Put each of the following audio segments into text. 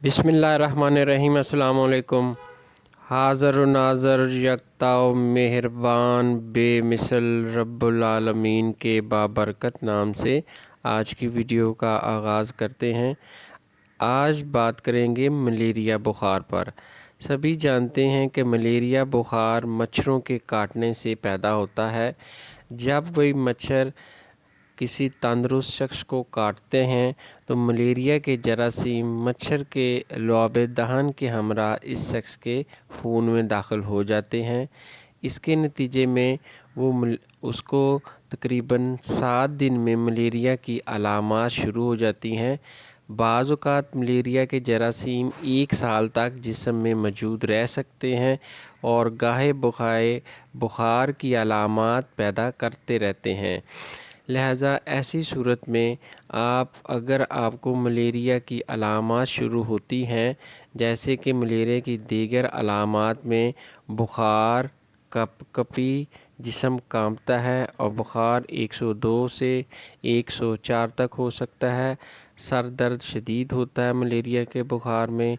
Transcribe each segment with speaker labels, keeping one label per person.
Speaker 1: बिस्मिल्लाहिर्रहमानिर्रहीम। अस्सलाम वालेकुम। हाज़र व नाज़र यकता व मेहरबान बेमिसल रब्बुल आलमीन के बाबरकत नाम से आज की वीडियो का आगाज़ करते हैं। आज बात करेंगे मलेरिया बुखार पर। सभी जानते हैं कि मलेरिया बुखार मच्छरों के काटने से पैदा होता है। जब वही मच्छर किसी तंदुरुस्त शख्स को काटते हैं तो मलेरिया के जरासीम मच्छर के लुआब दहन के हमरा इस शख्स के खून में दाखिल हो जाते हैं। इसके नतीजे में उसको तकरीबन 7 दिन में मलेरिया की अलामात शुरू हो जाती हैं। बाज़ औक़ात मलेरिया के जरासीम 1 साल तक जिस्म में मौजूद रह सकते हैं और गाहे बगाहे बुखार की अलामात पैदा करते रहते हैं। लिहाजा ऐसी सूरत में अगर आपको मलेरिया की अलामात शुरू होती हैं, जैसे कि मलेरिया की दीगर अलामात में बुखार, कपकपी, जिस्म कांपता है और बुखार 102 से 104 तक हो सकता है। सर दर्द शदीद होता है मलेरिया के बुखार में,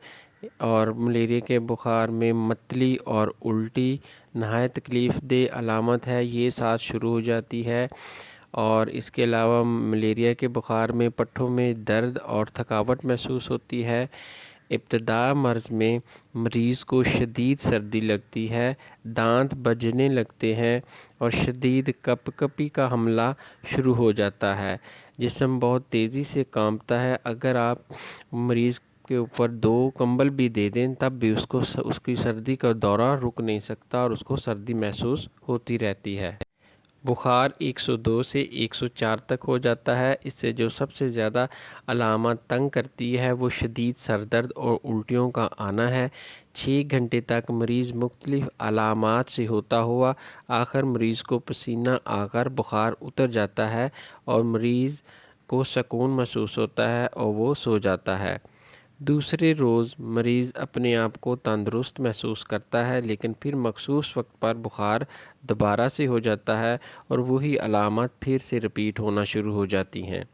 Speaker 1: और मलेरिया के बुखार में मतली और उल्टी नहायत तकलीफ़ दे अलामत है, ये साथ शुरू हो जाती है। और इसके अलावा मलेरिया के बुखार में पट्ठों में दर्द और थकावट महसूस होती है। इब्तदा मर्ज़ में मरीज़ को शदीद सर्दी लगती है, दांत बजने लगते हैं और शदीद कपकपी का हमला शुरू हो जाता है। जिस्म बहुत तेज़ी से कांपता है। अगर आप मरीज़ के ऊपर 2 कंबल भी दे दें तब भी उसकी सर्दी का दौरा रुक नहीं सकता और उसको सर्दी महसूस होती रहती है। बुखार 102 से 104 तक हो जाता है। इससे जो सबसे ज़्यादा अलामत तंग करती है वो शदीद सर दर्द और उल्टियों का आना है। 6 घंटे तक मरीज़ मुख्तलिफ़ अलामात से होता हुआ आखिर मरीज़ को पसीना आकर बुखार उतर जाता है और मरीज़ को सुकून महसूस होता है और वो सो जाता है। दूसरे रोज़ मरीज़ अपने आप को तंदुरुस्त महसूस करता है, लेकिन फिर मखसूस वक्त पर बुखार दोबारा से हो जाता है और वही अलामत फिर से रिपीट होना शुरू हो जाती हैं।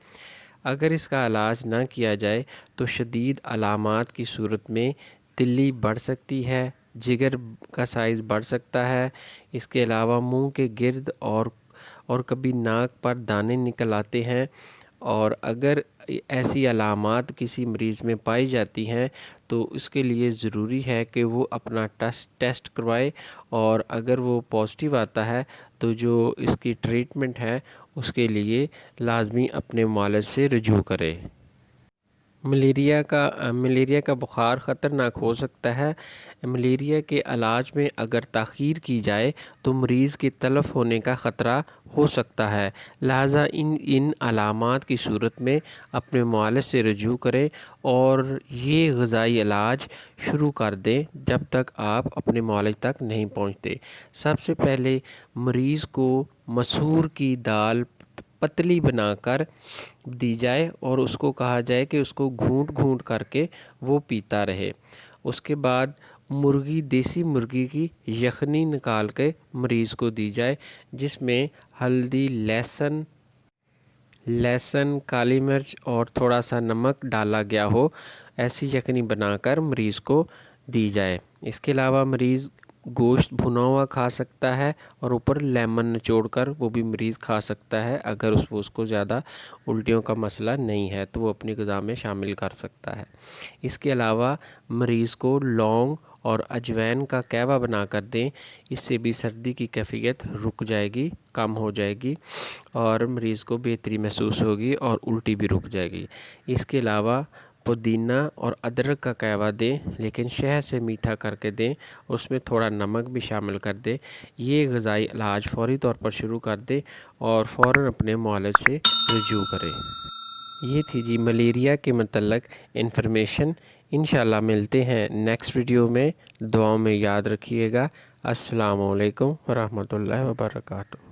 Speaker 1: अगर इसका इलाज ना किया जाए तो शदीद अलामत की सूरत में तिल्ली बढ़ सकती है, जिगर का साइज़ बढ़ सकता है। इसके अलावा मुंह के गिर्द और कभी नाक पर दाने निकल आते हैं। और अगर ऐसी अलामात किसी मरीज़ में पाई जाती हैं तो उसके लिए ज़रूरी है कि वो अपना टेस्ट करवाए, और अगर वो पॉजिटिव आता है तो जो इसकी ट्रीटमेंट है उसके लिए लाजमी अपने मुआलिज से रजू करे। मलेरिया का बुखार ख़तरनाक हो सकता है। मलेरिया के इलाज में अगर ताख़ीर की जाए तो मरीज़ के तलफ़ होने का ख़तरा हो सकता है। लिहाजा इन अलामात की सूरत में अपने मुआलिज से रजू करें और ये ग़िज़ाई इलाज शुरू कर दें जब तक आप अपने मुआलिज तक नहीं पहुँचते। सबसे पहले मरीज़ को मसूर की दाल पतली बनाकर दी जाए और उसको कहा जाए कि उसको घूंट घूंट करके वो पीता रहे। उसके बाद देसी मुर्गी की यखनी निकाल के मरीज़ को दी जाए, जिसमें हल्दी, लहसुन, काली मिर्च और थोड़ा सा नमक डाला गया हो। ऐसी यखनी बनाकर मरीज़ को दी जाए। इसके अलावा मरीज़ गोश्त भुना हुआ खा सकता है और ऊपर लेमन निचोड़कर वो भी मरीज़ खा सकता है। अगर उसको ज़्यादा उल्टियों का मसला नहीं है तो वो अपनी ग़िज़ा में शामिल कर सकता है। इसके अलावा मरीज़ को लौंग और अजवाइन का कहवा बना कर दें। इससे भी सर्दी की कैफियत रुक जाएगी, कम हो जाएगी और मरीज़ को बेहतरी महसूस होगी और उल्टी भी रुक जाएगी। इसके अलावा पुदीना और अदरक का कहवा दें, लेकिन शहद से मीठा करके दें, उसमें थोड़ा नमक भी शामिल कर दें। ये ग़िज़ाई इलाज फ़ौरी तौर पर शुरू कर दें और फ़ौरन अपने मुआलिज से रजू करें। ये थी जी मलेरिया के मतलब इन्फॉर्मेशन। इंशाल्लाह मिलते हैं नेक्स्ट वीडियो में। दुआओं में याद रखिएगा। अस्सलामु अलैकुम व रहमतुल्लाहि व बरकातुहू।